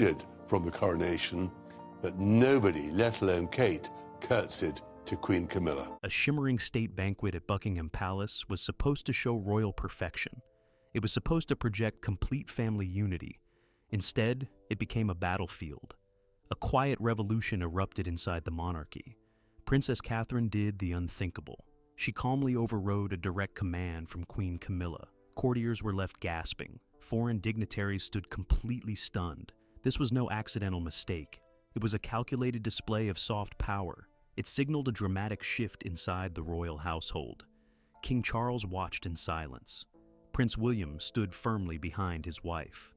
did from the coronation, but nobody, let alone Kate, curtsied to Queen Camilla. A shimmering state banquet at Buckingham Palace was supposed to show royal perfection. It was supposed to project complete family unity. Instead, it became a battlefield. A quiet revolution erupted inside the monarchy. Princess Catherine did the unthinkable. She calmly overrode a direct command from Queen Camilla. Courtiers were left gasping. Foreign dignitaries stood completely stunned. This was no accidental mistake. It was a calculated display of soft power. It signaled a dramatic shift inside the royal household. King Charles watched in silence. Prince William stood firmly behind his wife.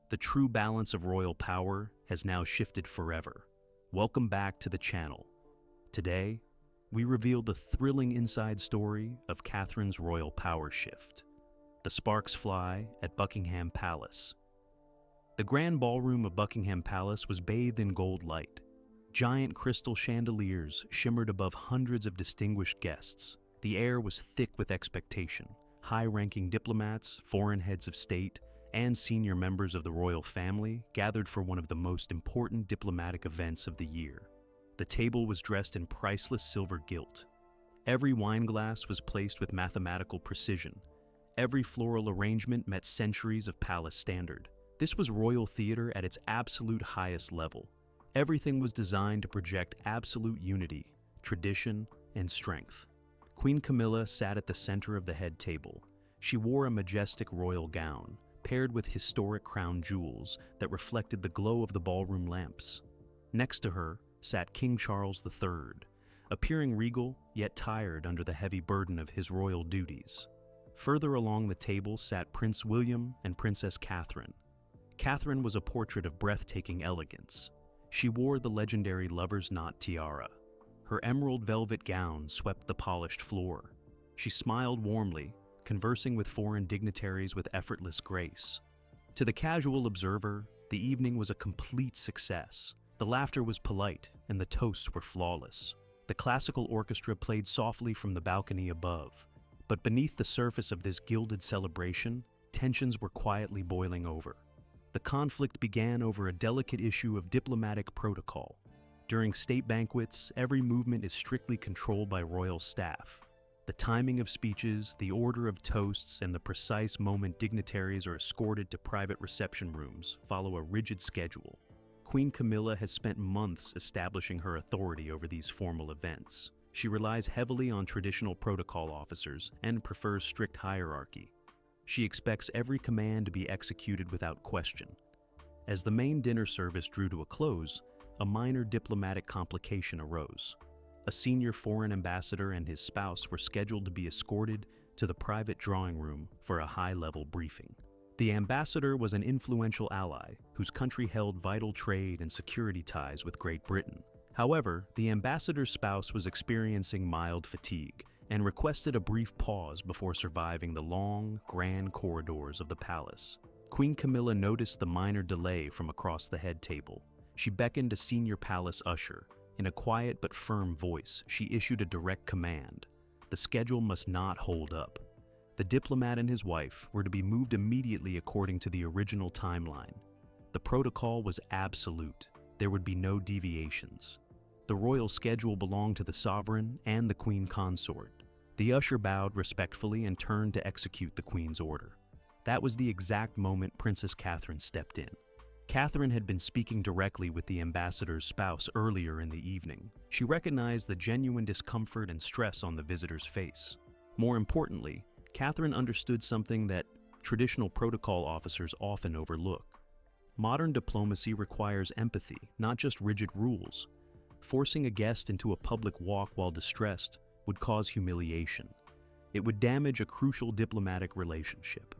The true balance of royal power has now shifted forever. Welcome back to the channel. Today, we reveal the thrilling inside story of Catherine's royal power shift. The sparks fly at Buckingham Palace. The grand ballroom of Buckingham Palace was bathed in gold light. Giant crystal chandeliers shimmered above hundreds of distinguished guests. The air was thick with expectation. High-ranking diplomats, foreign heads of state, and senior members of the royal family gathered for one of the most important diplomatic events of the year. The table was dressed in priceless silver gilt. Every wineglass was placed with mathematical precision. Every floral arrangement met centuries of palace standard. This was royal theater at its absolute highest level. Everything was designed to project absolute unity, tradition, and strength. Queen Camilla sat at the center of the head table. She wore a majestic royal gown, paired with historic crown jewels that reflected the glow of the ballroom lamps. Next to her sat King Charles III, appearing regal yet tired under the heavy burden of his royal duties. Further along the table sat Prince William and Princess Catherine. Catherine was a portrait of breathtaking elegance. She wore the legendary lover's knot tiara. Her emerald velvet gown swept the polished floor. She smiled warmly, conversing with foreign dignitaries with effortless grace. To the casual observer, the evening was a complete success. The laughter was polite, and the toasts were flawless. The classical orchestra played softly from the balcony above. But beneath the surface of this gilded celebration, tensions were quietly boiling over. The conflict began over a delicate issue of diplomatic protocol. During state banquets, every movement is strictly controlled by royal staff. The timing of speeches, the order of toasts, and the precise moment dignitaries are escorted to private reception rooms follow a rigid schedule. Queen Camilla has spent months establishing her authority over these formal events. She relies heavily on traditional protocol officers and prefers strict hierarchy. She expects every command to be executed without question. As the main dinner service drew to a close, a minor diplomatic complication arose. A senior foreign ambassador and his spouse were scheduled to be escorted to the private drawing room for a high-level briefing. The ambassador was an influential ally whose country held vital trade and security ties with Great Britain. However, the ambassador's spouse was experiencing mild fatigue and requested a brief pause before surviving the long, grand corridors of the palace. Queen Camilla noticed the minor delay from across the head table. She beckoned a senior palace usher. In a quiet but firm voice, she issued a direct command. The schedule must not hold up. The diplomat and his wife were to be moved immediately according to the original timeline. The protocol was absolute. There would be no deviations. The royal schedule belonged to the sovereign and the queen consort. The usher bowed respectfully and turned to execute the queen's order. That was the exact moment Princess Catherine stepped in. Catherine had been speaking directly with the ambassador's spouse earlier in the evening. She recognized the genuine discomfort and stress on the visitor's face. More importantly, Catherine understood something that traditional protocol officers often overlook. Modern diplomacy requires empathy, not just rigid rules. Forcing a guest into a public walk while distressed would cause humiliation. It would damage a crucial diplomatic relationship.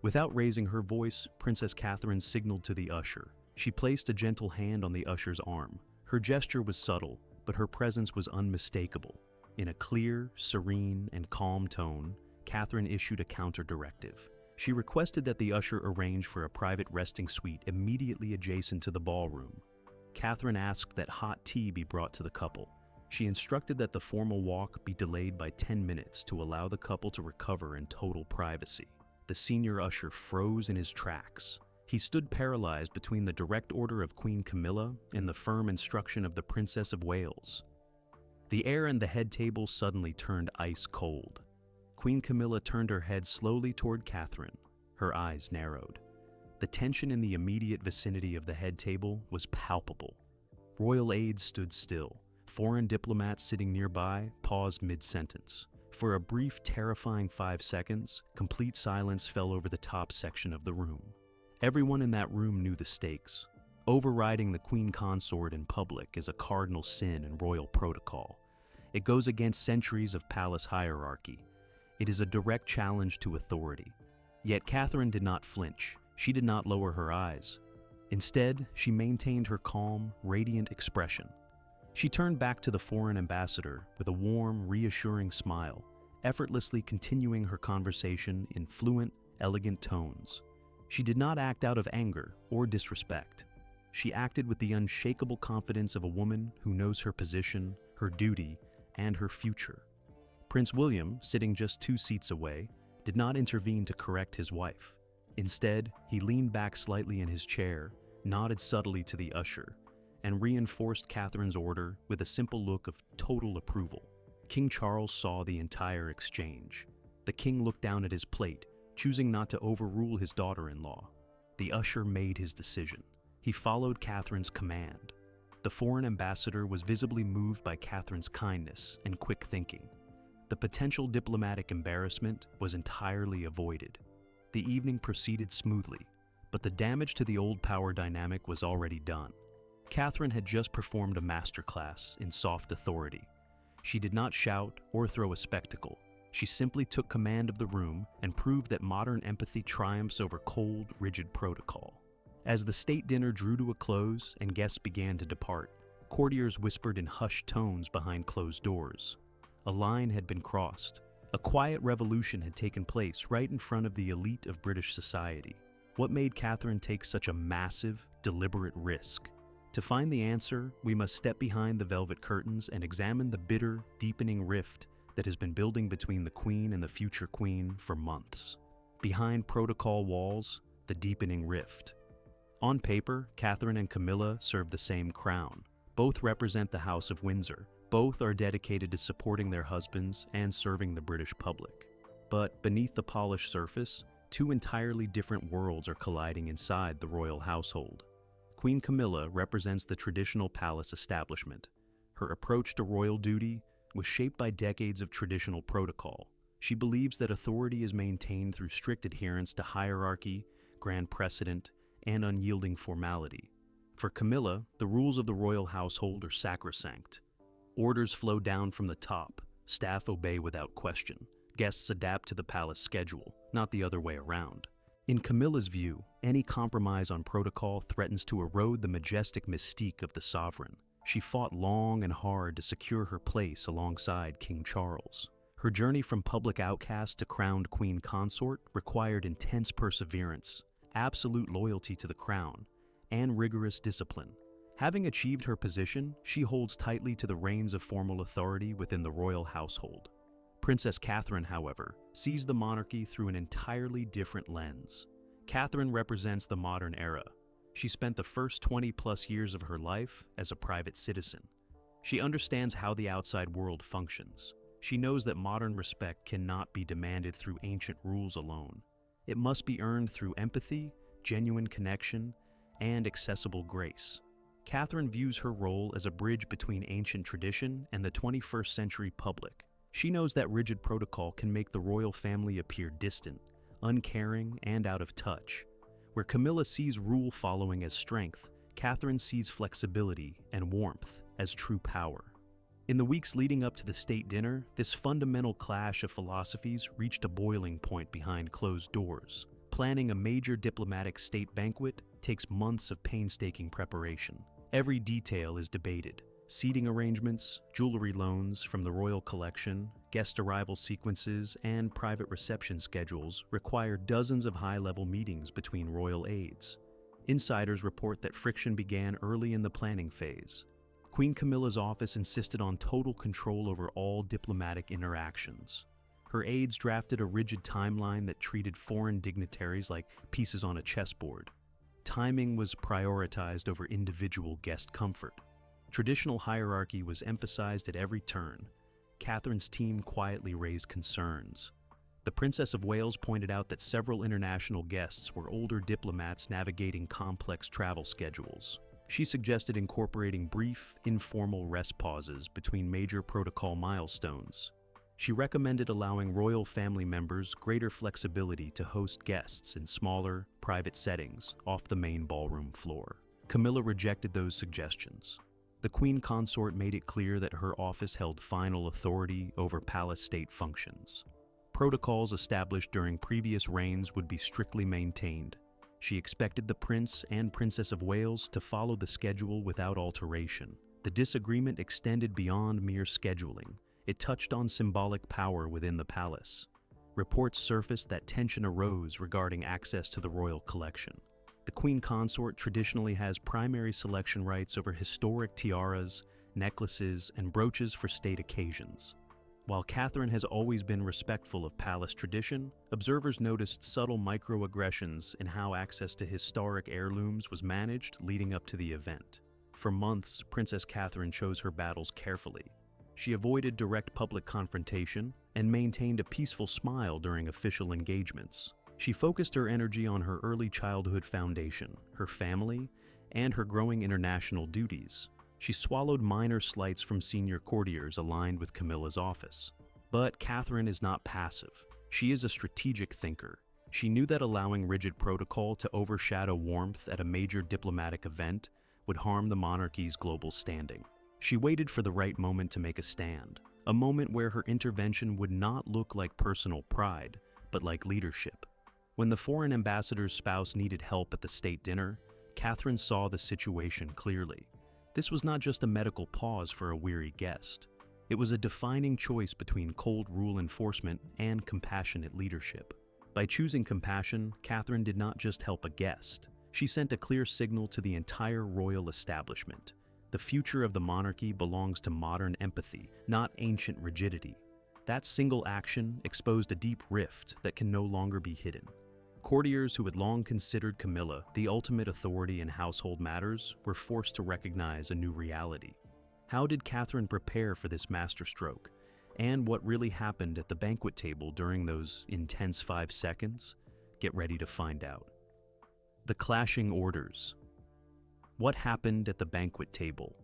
Without raising her voice, Princess Catherine signaled to the usher. She placed a gentle hand on the usher's arm. Her gesture was subtle, but her presence was unmistakable. In a clear, serene, and calm tone, Catherine issued a counter-directive. She requested that the usher arrange for a private resting suite immediately adjacent to the ballroom. Catherine asked that hot tea be brought to the couple. She instructed that the formal walk be delayed by 10 minutes to allow the couple to recover in total privacy. The senior usher froze in his tracks. He stood paralyzed between the direct order of Queen Camilla and the firm instruction of the Princess of Wales. The air in the head table suddenly turned ice cold. Queen Camilla turned her head slowly toward Catherine. Her eyes narrowed. The tension in the immediate vicinity of the head table was palpable. Royal aides stood still. Foreign diplomats sitting nearby paused mid-sentence. For a brief, terrifying 5 seconds, complete silence fell over the top section of the room. Everyone in that room knew the stakes. Overriding the Queen Consort in public is a cardinal sin in royal protocol. It goes against centuries of palace hierarchy. It is a direct challenge to authority. Yet Catherine did not flinch. She did not lower her eyes. Instead, she maintained her calm, radiant expression. She turned back to the foreign ambassador with a warm, reassuring smile, effortlessly continuing her conversation in fluent, elegant tones. She did not act out of anger or disrespect. She acted with the unshakable confidence of a woman who knows her position, her duty, and her future. Prince William, sitting just 2 seats away, did not intervene to correct his wife. Instead, he leaned back slightly in his chair, nodded subtly to the usher, and reinforced Catherine's order with a simple look of total approval. King Charles saw the entire exchange. The king looked down at his plate, choosing not to overrule his daughter-in-law. The usher made his decision. He followed Catherine's command. The foreign ambassador was visibly moved by Catherine's kindness and quick thinking. The potential diplomatic embarrassment was entirely avoided. The evening proceeded smoothly, but the damage to the old power dynamic was already done. Catherine had just performed a masterclass in soft authority. She did not shout or throw a spectacle. She simply took command of the room and proved that modern empathy triumphs over cold, rigid protocol. As the state dinner drew to a close and guests began to depart, courtiers whispered in hushed tones behind closed doors. A line had been crossed. A quiet revolution had taken place right in front of the elite of British society. What made Catherine take such a massive, deliberate risk? To find the answer, we must step behind the velvet curtains and examine the bitter, deepening rift that has been building between the Queen and the future Queen for months. Behind protocol walls, the deepening rift. On paper, Catherine and Camilla serve the same crown. Both represent the House of Windsor. Both are dedicated to supporting their husbands and serving the British public. But beneath the polished surface, 2 entirely different worlds are colliding inside the royal household. Queen Camilla represents the traditional palace establishment. Her approach to royal duty was shaped by decades of traditional protocol. She believes that authority is maintained through strict adherence to hierarchy, grand precedent, and unyielding formality. For Camilla, the rules of the royal household are sacrosanct. Orders flow down from the top. Staff obey without question. Guests adapt to the palace schedule, not the other way around. In Camilla's view, any compromise on protocol threatens to erode the majestic mystique of the sovereign. She fought long and hard to secure her place alongside King Charles. Her journey from public outcast to crowned Queen Consort required intense perseverance, absolute loyalty to the crown, and rigorous discipline. Having achieved her position, she holds tightly to the reins of formal authority within the royal household. Princess Catherine, however, sees the monarchy through an entirely different lens. Catherine represents the modern era. She spent the first 20+ years of her life as a private citizen. She understands how the outside world functions. She knows that modern respect cannot be demanded through ancient rules alone. It must be earned through empathy, genuine connection, and accessible grace. Catherine views her role as a bridge between ancient tradition and the 21st century public. She knows that rigid protocol can make the royal family appear distant, uncaring, and out of touch. Where Camilla sees rule following as strength, Catherine sees flexibility and warmth as true power. In the weeks leading up to the state dinner, this fundamental clash of philosophies reached a boiling point behind closed doors. Planning a major diplomatic state banquet takes months of painstaking preparation. Every detail is debated. Seating arrangements, jewelry loans from the royal collection, guest arrival sequences, and private reception schedules require dozens of high-level meetings between royal aides. Insiders report that friction began early in the planning phase. Queen Camilla's office insisted on total control over all diplomatic interactions. Her aides drafted a rigid timeline that treated foreign dignitaries like pieces on a chessboard. timing was prioritized over individual guest comfort. Traditional hierarchy was emphasized at every turn. Catherine's team quietly raised concerns. The Princess of Wales pointed out that several international guests were older diplomats navigating complex travel schedules. She suggested incorporating brief, informal rest pauses between major protocol milestones. She recommended allowing royal family members greater flexibility to host guests in smaller, private settings off the main ballroom floor. Camilla rejected those suggestions. The Queen Consort made it clear that her office held final authority over palace state functions. Protocols established during previous reigns would be strictly maintained. She expected the Prince and Princess of Wales to follow the schedule without alteration. The disagreement extended beyond mere scheduling. It touched on symbolic power within the palace. Reports surfaced that tension arose regarding access to the royal collection. The Queen Consort traditionally has primary selection rights over historic tiaras, necklaces, and brooches for state occasions. While Catherine has always been respectful of palace tradition, observers noticed subtle microaggressions in how access to historic heirlooms was managed leading up to the event. For months, Princess Catherine chose her battles carefully. She avoided direct public confrontation and maintained a peaceful smile during official engagements. She focused her energy on her early childhood foundation, her family, and her growing international duties. She swallowed minor slights from senior courtiers aligned with Camilla's office. But Catherine is not passive. She is a strategic thinker. She knew that allowing rigid protocol to overshadow warmth at a major diplomatic event would harm the monarchy's global standing. She waited for the right moment to make a stand, a moment where her intervention would not look like personal pride, but like leadership. When the foreign ambassador's spouse needed help at the state dinner, Catherine saw the situation clearly. This was not just a medical pause for a weary guest. It was a defining choice between cold rule enforcement and compassionate leadership. By choosing compassion, Catherine did not just help a guest. She sent a clear signal to the entire royal establishment. The future of the monarchy belongs to modern empathy, not ancient rigidity. That single action exposed a deep rift that can no longer be hidden. Courtiers who had long considered Camilla the ultimate authority in household matters were forced to recognize a new reality. How did Catherine prepare for this masterstroke? And what really happened at the banquet table during those intense 5 seconds? Get ready to find out. The clashing orders. What happened at the banquet table?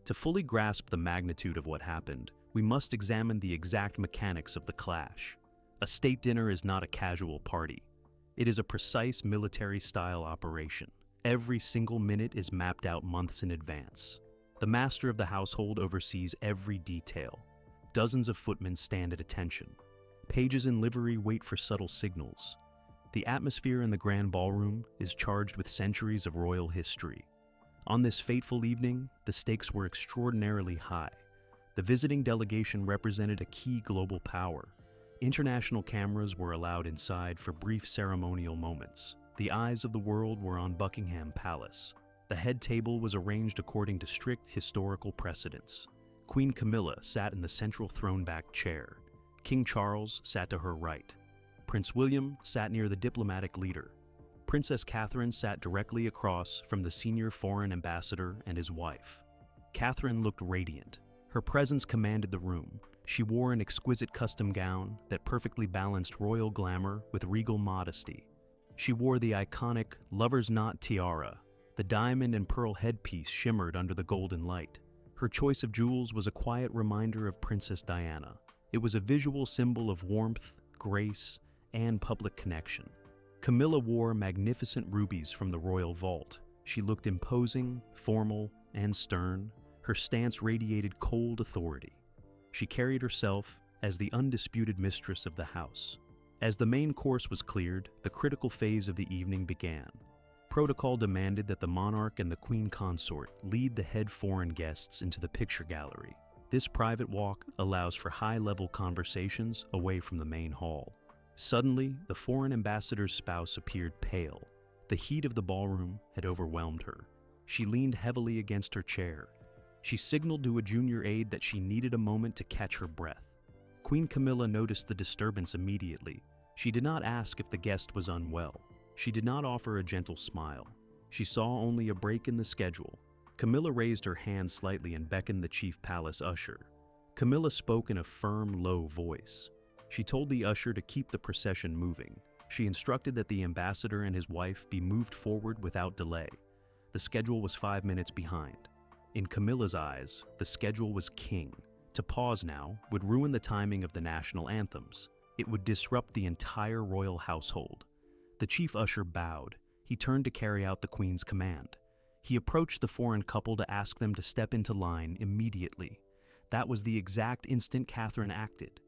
To fully grasp the magnitude of what happened, we must examine the exact mechanics of the clash. A state dinner is not a casual party. It is a precise military-style operation. Every single minute is mapped out months in advance. The master of the household oversees every detail. Dozens of footmen stand at attention. Pages in livery wait for subtle signals. The atmosphere in the grand ballroom is charged with centuries of royal history. On this fateful evening, the stakes were extraordinarily high. The visiting delegation represented a key global power. International cameras were allowed inside for brief ceremonial moments. The eyes of the world were on Buckingham Palace. The head table was arranged according to strict historical precedents. Queen Camilla sat in the central throne-backed chair. King Charles sat to her right. Prince William sat near the diplomatic leader. Princess Catherine sat directly across from the senior foreign ambassador and his wife. Catherine looked radiant. Her presence commanded the room. She wore an exquisite custom gown that perfectly balanced royal glamour with regal modesty. She wore the iconic lover's knot tiara. The diamond and pearl headpiece shimmered under the golden light. Her choice of jewels was a quiet reminder of Princess Diana. It was a visual symbol of warmth, grace, and public connection. Camilla wore magnificent rubies from the royal vault. She looked imposing, formal, and stern. Her stance radiated cold authority. She carried herself as the undisputed mistress of the house. As the main course was cleared, the critical phase of the evening began. Protocol demanded that the monarch and the queen consort lead the head foreign guests into the picture gallery. This private walk allows for high-level conversations away from the main hall. Suddenly, the foreign ambassador's spouse appeared pale. The heat of the ballroom had overwhelmed her. She leaned heavily against her chair. She signaled to a junior aide that she needed a moment to catch her breath. Queen Camilla noticed the disturbance immediately. She did not ask if the guest was unwell. She did not offer a gentle smile. She saw only a break in the schedule. Camilla raised her hand slightly and beckoned the chief palace usher. Camilla spoke in a firm, low voice. She told the usher to keep the procession moving. She instructed that the ambassador and his wife be moved forward without delay. The schedule was 5 minutes behind. In Camilla's eyes, the schedule was king. To pause now would ruin the timing of the national anthems. It would disrupt the entire royal household. The chief usher bowed. He turned to carry out the Queen's command. He approached the foreign couple to ask them to step into line immediately. That was the exact instant Catherine acted.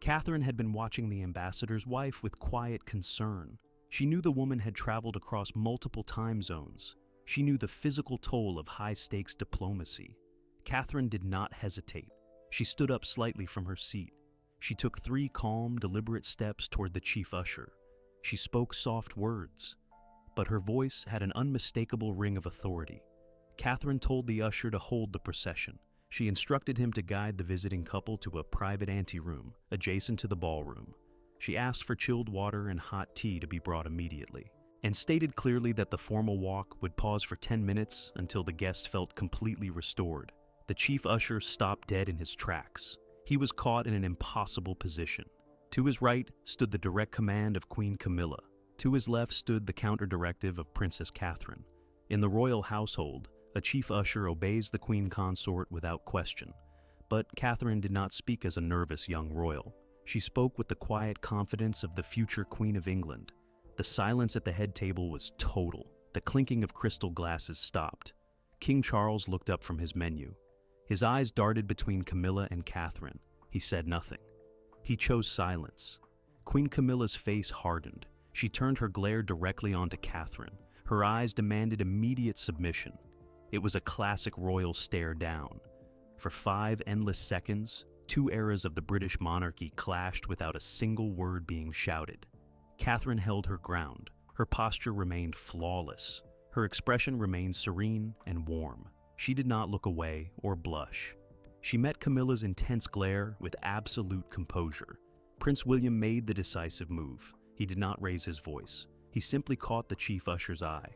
Catherine had been watching the ambassador's wife with quiet concern. She knew the woman had traveled across multiple time zones. She knew the physical toll of high-stakes diplomacy. Catherine did not hesitate. She stood up slightly from her seat. She took 3 calm, deliberate steps toward the chief usher. She spoke soft words, but her voice had an unmistakable ring of authority. Catherine told the usher to hold the procession. She instructed him to guide the visiting couple to a private anteroom adjacent to the ballroom. She asked for chilled water and hot tea to be brought immediately, and stated clearly that the formal walk would pause for 10 minutes until the guest felt completely restored. The chief usher stopped dead in his tracks. He was caught in an impossible position. To his right stood the direct command of Queen Camilla. To his left stood the counter-directive of Princess Catherine. In the royal household, a chief usher obeys the queen consort without question. But Catherine did not speak as a nervous young royal. She spoke with the quiet confidence of the future Queen of England. The silence at the head table was total. The clinking of crystal glasses stopped. King Charles looked up from his menu. His eyes darted between Camilla and Catherine. He said nothing. He chose silence. Queen Camilla's face hardened. She turned her glare directly onto Catherine. Her eyes demanded immediate submission. It was a classic royal stare down. For 5 endless seconds, 2 eras of the British monarchy clashed without a single word being shouted. Catherine held her ground. Her posture remained flawless. Her expression remained serene and warm. She did not look away or blush. She met Camilla's intense glare with absolute composure. Prince William made the decisive move. He did not raise his voice. He simply caught the chief usher's eye.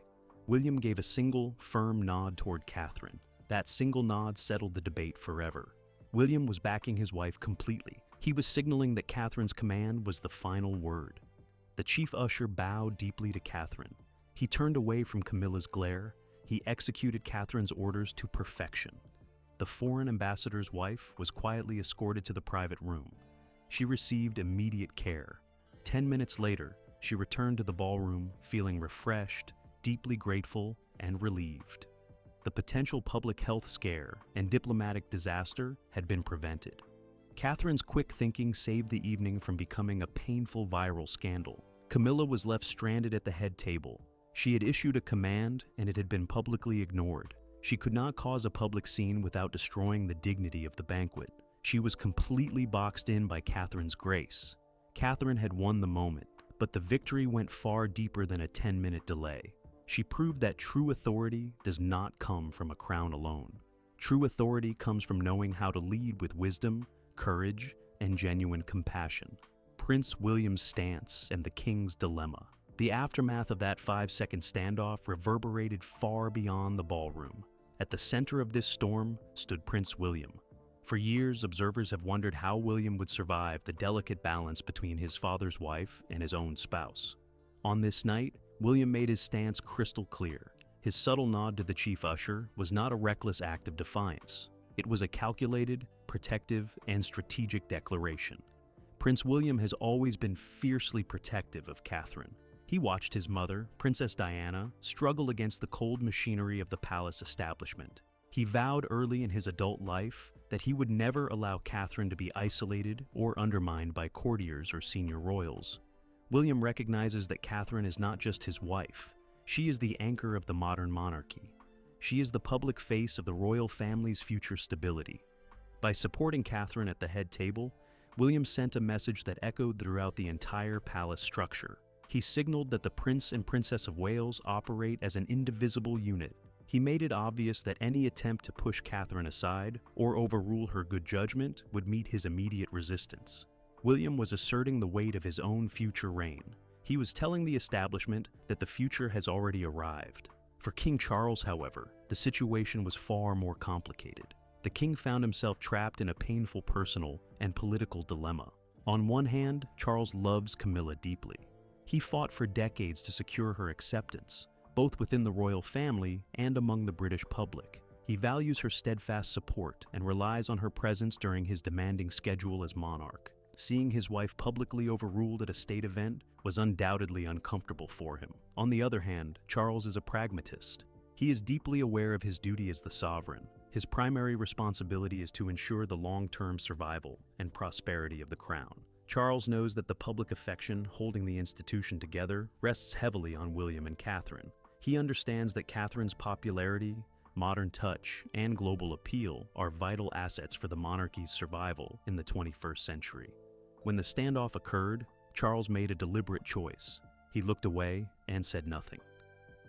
William gave a single, firm nod toward Catherine. That single nod settled the debate forever. William was backing his wife completely. He was signaling that Catherine's command was the final word. The chief usher bowed deeply to Catherine. He turned away from Camilla's glare. He executed Catherine's orders to perfection. The foreign ambassador's wife was quietly escorted to the private room. She received immediate care. 10 minutes later, she returned to the ballroom feeling refreshed, deeply grateful, and relieved. The potential public health scare and diplomatic disaster had been prevented. Catherine's quick thinking saved the evening from becoming a painful viral scandal. Camilla was left stranded at the head table. She had issued a command, and it had been publicly ignored. She could not cause a public scene without destroying the dignity of the banquet. She was completely boxed in by Catherine's grace. Catherine had won the moment, but the victory went far deeper than a 10-minute delay. She proved that true authority does not come from a crown alone. True authority comes from knowing how to lead with wisdom, courage, and genuine compassion. Prince William's stance and the king's dilemma. The aftermath of that 5-second standoff reverberated far beyond the ballroom. At the center of this storm stood Prince William. For years, observers have wondered how William would survive the delicate balance between his father's wife and his own spouse. On this night, William made his stance crystal clear. His subtle nod to the chief usher was not a reckless act of defiance. It was a calculated, protective, and strategic declaration. Prince William has always been fiercely protective of Catherine. He watched his mother, Princess Diana, struggle against the cold machinery of the palace establishment. He vowed early in his adult life that he would never allow Catherine to be isolated or undermined by courtiers or senior royals. William recognizes that Catherine is not just his wife. She is the anchor of the modern monarchy. She is the public face of the royal family's future stability. By supporting Catherine at the head table, William sent a message that echoed throughout the entire palace structure. He signaled that the Prince and Princess of Wales operate as an indivisible unit. He made it obvious that any attempt to push Catherine aside or overrule her good judgment would meet his immediate resistance. William was asserting the weight of his own future reign. He was telling the establishment that the future has already arrived. For King Charles, however, the situation was far more complicated. The king found himself trapped in a painful personal and political dilemma. On one hand, Charles loves Camilla deeply. He fought for decades to secure her acceptance, both within the royal family and among the British public. He values her steadfast support and relies on her presence during his demanding schedule as monarch. Seeing his wife publicly overruled at a state event was undoubtedly uncomfortable for him. On the other hand, Charles is a pragmatist. He is deeply aware of his duty as the sovereign. His primary responsibility is to ensure the long-term survival and prosperity of the crown. Charles knows that the public affection holding the institution together rests heavily on William and Catherine. He understands that Catherine's popularity, modern touch, and global appeal are vital assets for the monarchy's survival in the 21st century. When the standoff occurred, Charles made a deliberate choice. He looked away and said nothing.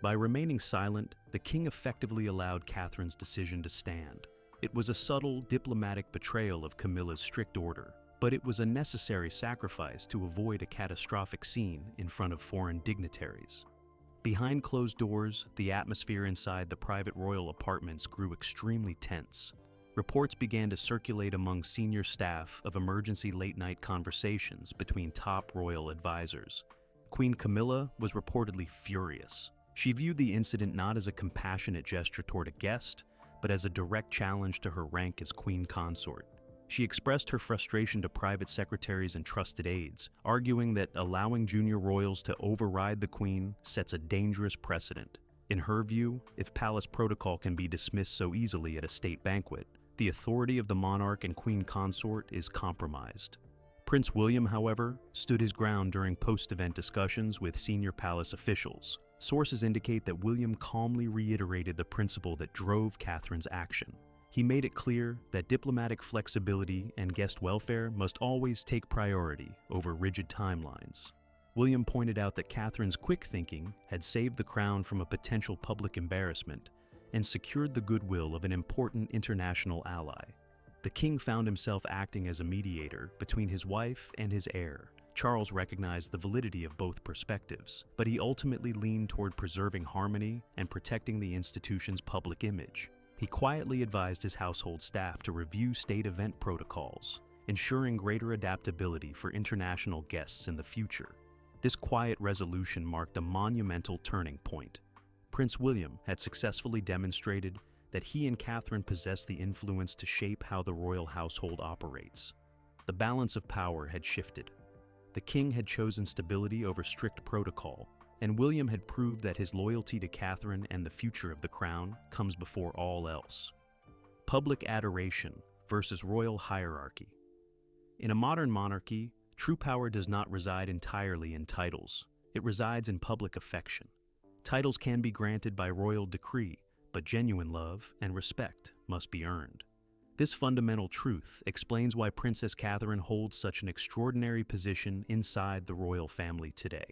By remaining silent, the king effectively allowed Catherine's decision to stand. It was a subtle, diplomatic betrayal of Camilla's strict order, but it was a necessary sacrifice to avoid a catastrophic scene in front of foreign dignitaries. Behind closed doors, the atmosphere inside the private royal apartments grew extremely tense. Reports began to circulate among senior staff of emergency late-night conversations between top royal advisors. Queen Camilla was reportedly furious. She viewed the incident not as a compassionate gesture toward a guest, but as a direct challenge to her rank as queen consort. She expressed her frustration to private secretaries and trusted aides, arguing that allowing junior royals to override the queen sets a dangerous precedent. In her view, if palace protocol can be dismissed so easily at a state banquet, the authority of the monarch and queen consort is compromised. Prince William, however, stood his ground during post-event discussions with senior palace officials. Sources indicate that William calmly reiterated the principle that drove Catherine's action. He made it clear that diplomatic flexibility and guest welfare must always take priority over rigid timelines. William pointed out that Catherine's quick thinking had saved the crown from a potential public embarrassment and secured the goodwill of an important international ally. The king found himself acting as a mediator between his wife and his heir. Charles recognized the validity of both perspectives, but he ultimately leaned toward preserving harmony and protecting the institution's public image. He quietly advised his household staff to review state event protocols, ensuring greater adaptability for international guests in the future. This quiet resolution marked a monumental turning point. Prince William had successfully demonstrated that he and Catherine possessed the influence to shape how the royal household operates. The balance of power had shifted. The king had chosen stability over strict protocol, and William had proved that his loyalty to Catherine and the future of the crown comes before all else. Public adoration versus royal hierarchy. In a modern monarchy, true power does not reside entirely in titles. It resides in public affection. Titles can be granted by royal decree, but genuine love and respect must be earned. This fundamental truth explains why Princess Catherine holds such an extraordinary position inside the royal family today.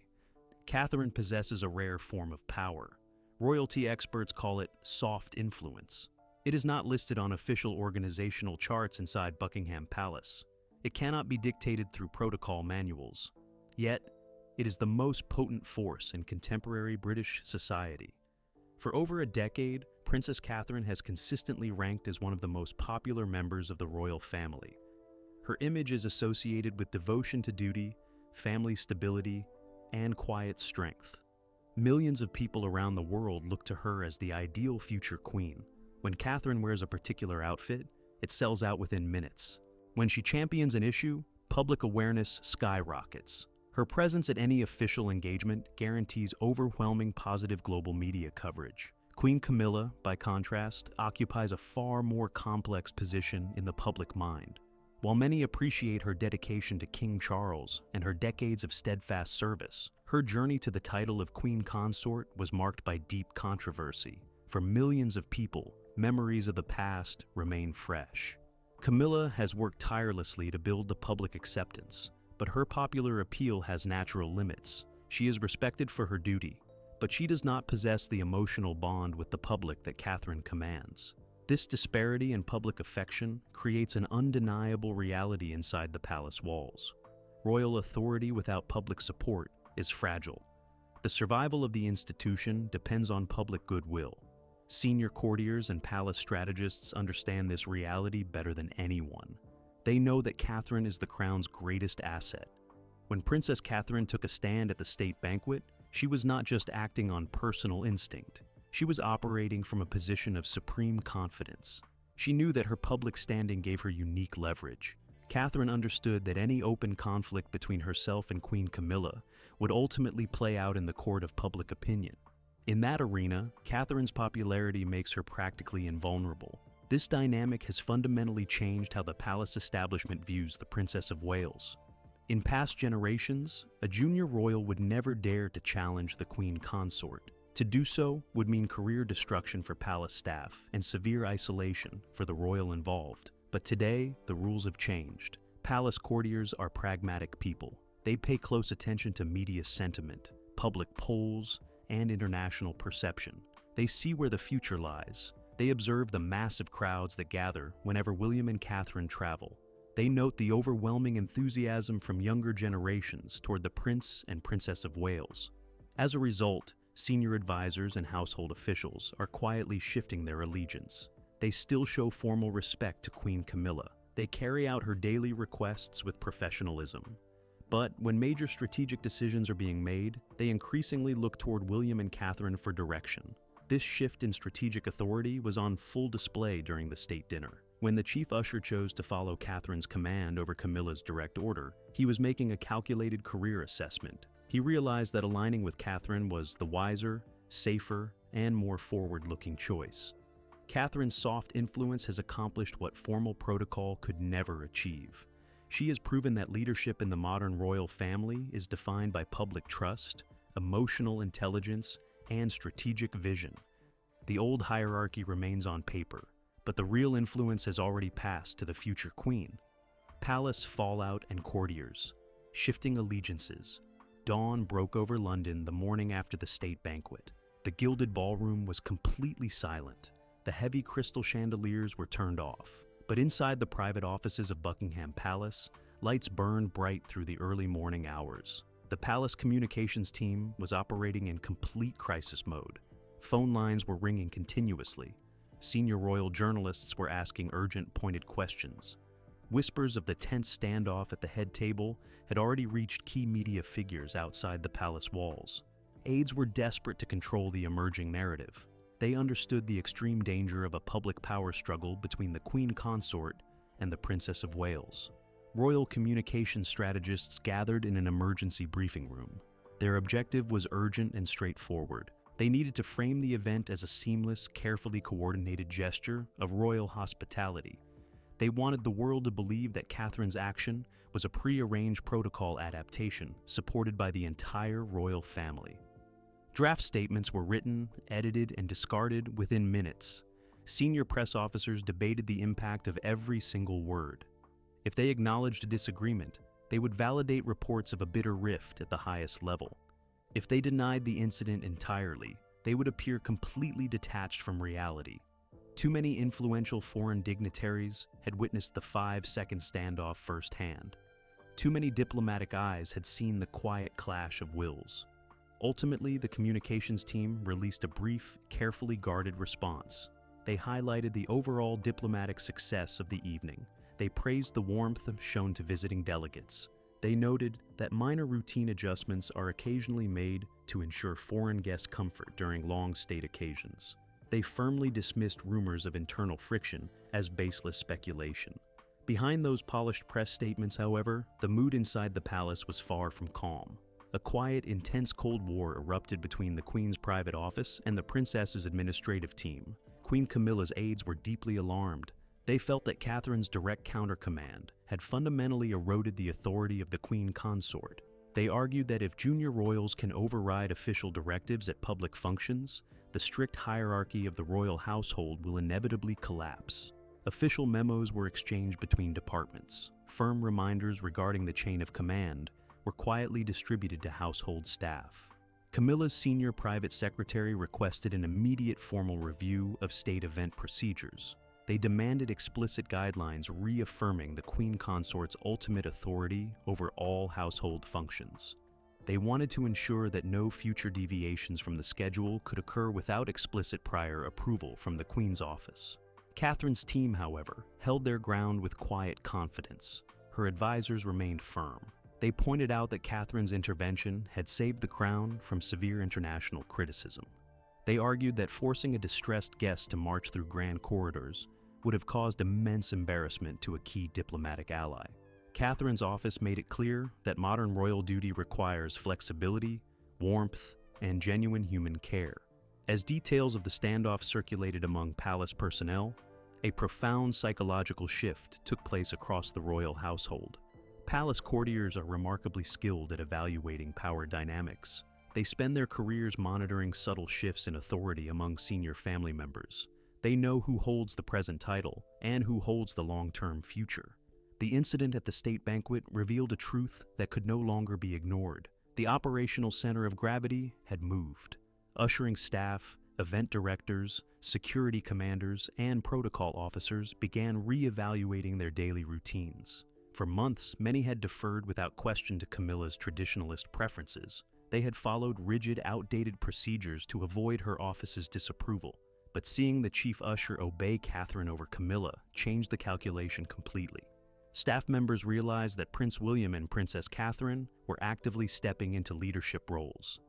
Catherine possesses a rare form of power. Royalty experts call it soft influence. It is not listed on official organizational charts inside Buckingham Palace. It cannot be dictated through protocol manuals. Yet, it is the most potent force in contemporary British society. For over a decade, Princess Catherine has consistently ranked as one of the most popular members of the royal family. Her image is associated with devotion to duty, family stability, and quiet strength. Millions of people around the world look to her as the ideal future queen. When Catherine wears a particular outfit, it sells out within minutes. When she champions an issue, public awareness skyrockets. Her presence at any official engagement guarantees overwhelming positive global media coverage. Queen Camilla, by contrast, occupies a far more complex position in the public mind. While many appreciate her dedication to King Charles and her decades of steadfast service, her journey to the title of Queen Consort was marked by deep controversy. For millions of people, memories of the past remain fresh. Camilla has worked tirelessly to build the public acceptance, but her popular appeal has natural limits. She is respected for her duty, but she does not possess the emotional bond with the public that Catherine commands. This disparity in public affection creates an undeniable reality inside the palace walls. Royal authority without public support is fragile. The survival of the institution depends on public goodwill. Senior courtiers and palace strategists understand this reality better than anyone. They know that Catherine is the crown's greatest asset. When Princess Catherine took a stand at the state banquet, she was not just acting on personal instinct. She was operating from a position of supreme confidence. She knew that her public standing gave her unique leverage. Catherine understood that any open conflict between herself and Queen Camilla would ultimately play out in the court of public opinion. In that arena, Catherine's popularity makes her practically invulnerable. This dynamic has fundamentally changed how the palace establishment views the Princess of Wales. In past generations, a junior royal would never dare to challenge the Queen Consort. To do so would mean career destruction for palace staff and severe isolation for the royal involved. But today, the rules have changed. Palace courtiers are pragmatic people. They pay close attention to media sentiment, public polls, and international perception. They see where the future lies. They observe the massive crowds that gather whenever William and Catherine travel. They note the overwhelming enthusiasm from younger generations toward the Prince and Princess of Wales. As a result, senior advisors and household officials are quietly shifting their allegiance. They still show formal respect to Queen Camilla. They carry out her daily requests with professionalism. But when major strategic decisions are being made, they increasingly look toward William and Catherine for direction. This shift in strategic authority was on full display during the state dinner. When the chief usher chose to follow Catherine's command over Camilla's direct order, he was making a calculated career assessment. He realized that aligning with Catherine was the wiser, safer, and more forward-looking choice. Catherine's soft influence has accomplished what formal protocol could never achieve. She has proven that leadership in the modern royal family is defined by public trust, emotional intelligence, and strategic vision. The old hierarchy remains on paper, but the real influence has already passed to the future queen. Palace fallout and courtiers, shifting allegiances. Dawn broke over London the morning after the state banquet. The gilded ballroom was completely silent. The heavy crystal chandeliers were turned off. But inside the private offices of Buckingham Palace, lights burned bright through the early morning hours. The palace communications team was operating in complete crisis mode. Phone lines were ringing continuously. Senior royal journalists were asking urgent, pointed questions. Whispers of the tense standoff at the head table had already reached key media figures outside the palace walls. Aides were desperate to control the emerging narrative. They understood the extreme danger of a public power struggle between the Queen Consort and the Princess of Wales. Royal communication strategists gathered in an emergency briefing room. Their objective was urgent and straightforward. They needed to frame the event as a seamless, carefully coordinated gesture of royal hospitality. They wanted the world to believe that Catherine's action was a pre-arranged protocol adaptation supported by the entire royal family. Draft statements were written, edited, and discarded within minutes. Senior press officers debated the impact of every single word. If they acknowledged a disagreement, they would validate reports of a bitter rift at the highest level. If they denied the incident entirely, they would appear completely detached from reality. Too many influential foreign dignitaries had witnessed the 5-second standoff firsthand. Too many diplomatic eyes had seen the quiet clash of wills. Ultimately, the communications team released a brief, carefully guarded response. They highlighted the overall diplomatic success of the evening. They praised the warmth shown to visiting delegates. They noted that minor routine adjustments are occasionally made to ensure foreign guest comfort during long state occasions. They firmly dismissed rumors of internal friction as baseless speculation. Behind those polished press statements, however, the mood inside the palace was far from calm. A quiet, intense Cold War erupted between the Queen's private office and the princess's administrative team. Queen Camilla's aides were deeply alarmed. They felt that Catherine's direct countercommand had fundamentally eroded the authority of the Queen Consort. They argued that if junior royals can override official directives at public functions, the strict hierarchy of the royal household will inevitably collapse. Official memos were exchanged between departments. Firm reminders regarding the chain of command were quietly distributed to household staff. Camilla's senior private secretary requested an immediate formal review of state event procedures. They demanded explicit guidelines reaffirming the Queen Consort's ultimate authority over all household functions. They wanted to ensure that no future deviations from the schedule could occur without explicit prior approval from the Queen's office. Catherine's team, however, held their ground with quiet confidence. Her advisors remained firm. They pointed out that Catherine's intervention had saved the crown from severe international criticism. They argued that forcing a distressed guest to march through grand corridors would have caused immense embarrassment to a key diplomatic ally. Catherine's office made it clear that modern royal duty requires flexibility, warmth, and genuine human care. As details of the standoff circulated among palace personnel, a profound psychological shift took place across the royal household. Palace courtiers are remarkably skilled at evaluating power dynamics. They spend their careers monitoring subtle shifts in authority among senior family members. They know who holds the present title and who holds the long-term future. The incident at the state banquet revealed a truth that could no longer be ignored. The operational center of gravity had moved. Ushering staff, event directors, security commanders, and protocol officers began re-evaluating their daily routines. For months, many had deferred without question to Camilla's traditionalist preferences. They had followed rigid, outdated procedures to avoid her office's disapproval. But seeing the chief usher obey Catherine over Camilla changed the calculation completely. Staff members realized that Prince William and Princess Catherine were actively stepping into leadership roles.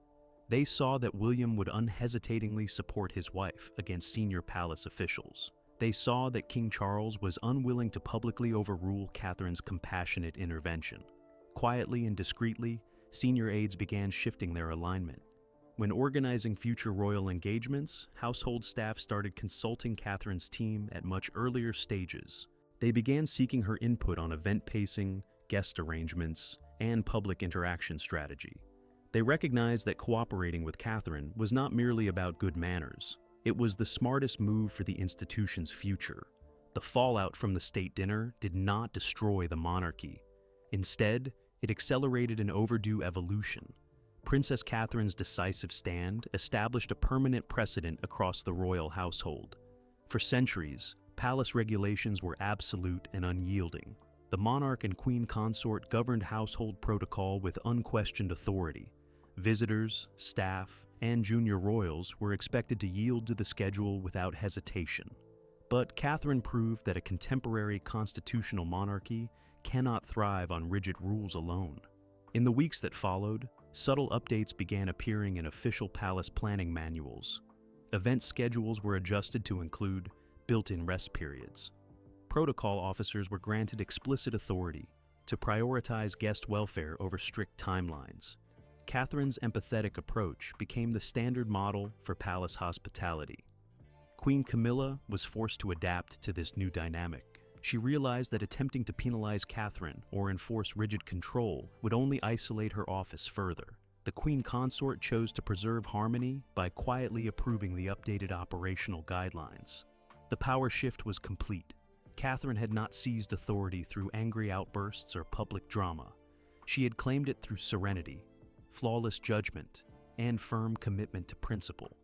They saw that William would unhesitatingly support his wife against senior palace officials. They saw that King Charles was unwilling to publicly overrule Catherine's compassionate intervention. Quietly and discreetly, senior aides began shifting their alignment. When organizing future royal engagements, household staff started consulting Catherine's team at much earlier stages. They began seeking her input on event pacing, guest arrangements, and public interaction strategy. They recognized that cooperating with Catherine was not merely about good manners. It was the smartest move for the institution's future. The fallout from the state dinner did not destroy the monarchy. Instead, it accelerated an overdue evolution. Princess Catherine's decisive stand established a permanent precedent across the royal household. For centuries, palace regulations were absolute and unyielding. The monarch and queen consort governed household protocol with unquestioned authority. Visitors, staff, and junior royals were expected to yield to the schedule without hesitation. But Catherine proved that a contemporary constitutional monarchy cannot thrive on rigid rules alone. In the weeks that followed, subtle updates began appearing in official palace planning manuals. Event schedules were adjusted to include built-in rest periods. Protocol officers were granted explicit authority to prioritize guest welfare over strict timelines. Catherine's empathetic approach became the standard model for palace hospitality. Queen Camilla was forced to adapt to this new dynamic. She realized that attempting to penalize Catherine or enforce rigid control would only isolate her office further. The queen consort chose to preserve harmony by quietly approving the updated operational guidelines. The power shift was complete. Catherine had not seized authority through angry outbursts or public drama. She had claimed it through serenity, flawless judgment, and firm commitment to principle.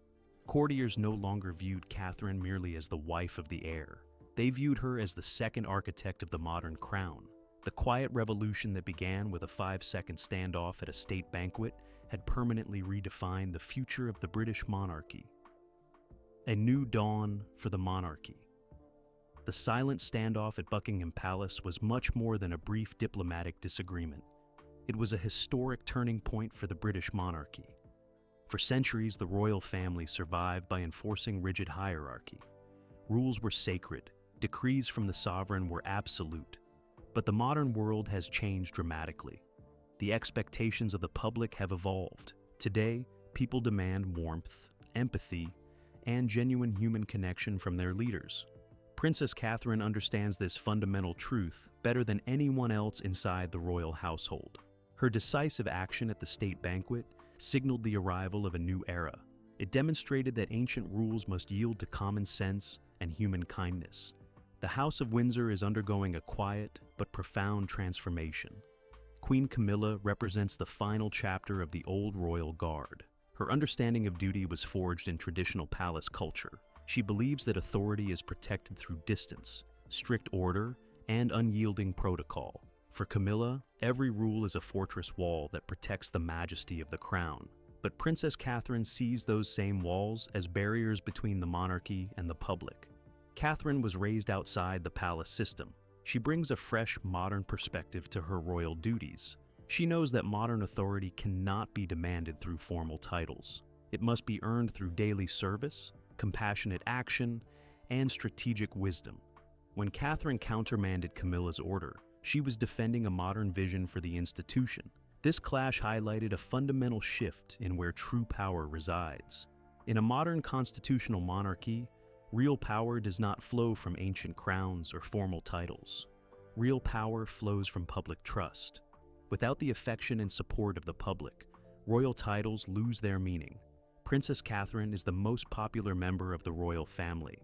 Courtiers no longer viewed Catherine merely as the wife of the heir. They viewed her as the second architect of the modern crown. The quiet revolution that began with a 5-second standoff at a state banquet had permanently redefined the future of the British monarchy. A new dawn for the monarchy. The silent standoff at Buckingham Palace was much more than a brief diplomatic disagreement. It was a historic turning point for the British monarchy. For centuries, the royal family survived by enforcing rigid hierarchy. Rules were sacred. Decrees from the sovereign were absolute. But the modern world has changed dramatically. The expectations of the public have evolved. Today, people demand warmth, empathy, and genuine human connection from their leaders. Princess Catherine understands this fundamental truth better than anyone else inside the royal household. Her decisive action at the state banquet signaled the arrival of a new era. It demonstrated that ancient rules must yield to common sense and human kindness. The House of Windsor is undergoing a quiet but profound transformation. Queen Camilla represents the final chapter of the old royal guard. Her understanding of duty was forged in traditional palace culture. She believes that authority is protected through distance, strict order, and unyielding protocol. For Camilla, every rule is a fortress wall that protects the majesty of the crown. But Princess Catherine sees those same walls as barriers between the monarchy and the public. Catherine was raised outside the palace system. She brings a fresh, modern perspective to her royal duties. She knows that modern authority cannot be demanded through formal titles. It must be earned through daily service, compassionate action, and strategic wisdom. When Catherine countermanded Camilla's order, she was defending a modern vision for the institution. This clash highlighted a fundamental shift in where true power resides. In a modern constitutional monarchy, real power does not flow from ancient crowns or formal titles. Real power flows from public trust. Without the affection and support of the public, royal titles lose their meaning. Princess Catherine is the most popular member of the royal family.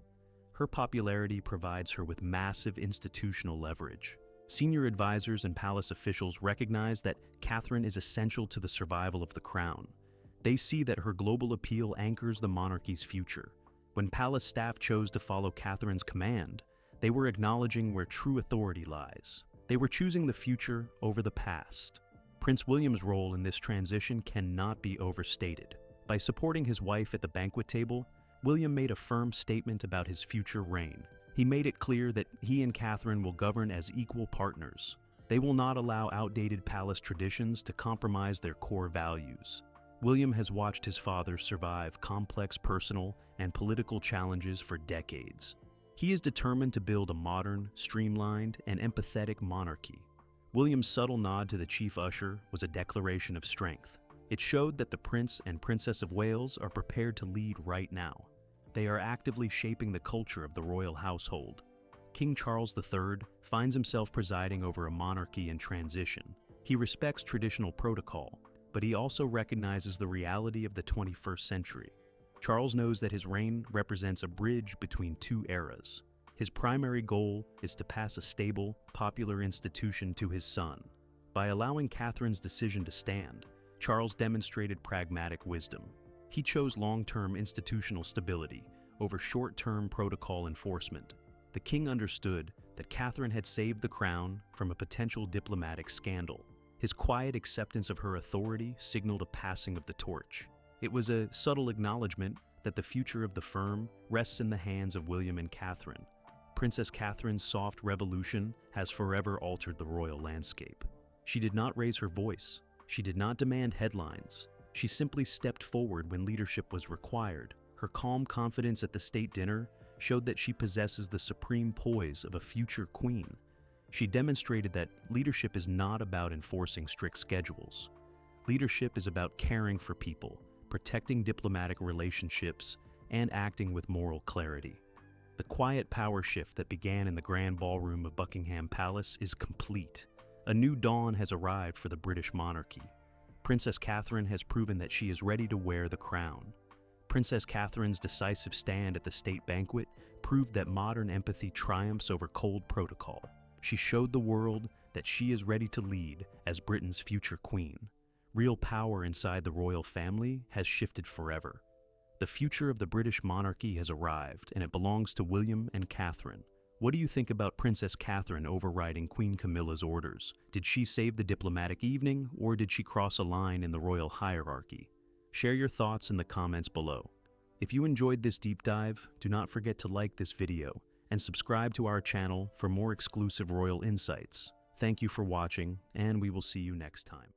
Her popularity provides her with massive institutional leverage. Senior advisors and palace officials recognize that Catherine is essential to the survival of the crown. They see that her global appeal anchors the monarchy's future. When palace staff chose to follow Catherine's command, they were acknowledging where true authority lies. They were choosing the future over the past. Prince William's role in this transition cannot be overstated. By supporting his wife at the banquet table, William made a firm statement about his future reign. He made it clear that he and Catherine will govern as equal partners. They will not allow outdated palace traditions to compromise their core values. William has watched his father survive complex personal and political challenges for decades. He is determined to build a modern, streamlined, and empathetic monarchy. William's subtle nod to the chief usher was a declaration of strength. It showed that the Prince and Princess of Wales are prepared to lead right now. They are actively shaping the culture of the royal household. King Charles III finds himself presiding over a monarchy in transition. He respects traditional protocol, but he also recognizes the reality of the 21st century. Charles knows that his reign represents a bridge between two eras. His primary goal is to pass a stable, popular institution to his son. By allowing Catherine's decision to stand, Charles demonstrated pragmatic wisdom. He chose long-term institutional stability over short-term protocol enforcement. The king understood that Catherine had saved the crown from a potential diplomatic scandal. His quiet acceptance of her authority signaled a passing of the torch. It was a subtle acknowledgement that the future of the firm rests in the hands of William and Catherine. Princess Catherine's soft revolution has forever altered the royal landscape. She did not raise her voice. She did not demand headlines. She simply stepped forward when leadership was required. Her calm confidence at the state dinner showed that she possesses the supreme poise of a future queen. She demonstrated that leadership is not about enforcing strict schedules. Leadership is about caring for people, protecting diplomatic relationships, and acting with moral clarity. The quiet power shift that began in the grand ballroom of Buckingham Palace is complete. A new dawn has arrived for the British monarchy. Princess Catherine has proven that she is ready to wear the crown. Princess Catherine's decisive stand at the state banquet proved that modern empathy triumphs over cold protocol. She showed the world that she is ready to lead as Britain's future queen. Real power inside the royal family has shifted forever. The future of the British monarchy has arrived, and it belongs to William and Catherine. What do you think about Princess Catherine overriding Queen Camilla's orders? Did she save the diplomatic evening, or did she cross a line in the royal hierarchy? Share your thoughts in the comments below. If you enjoyed this deep dive, do not forget to like this video and subscribe to our channel for more exclusive royal insights. Thank you for watching, and we will see you next time.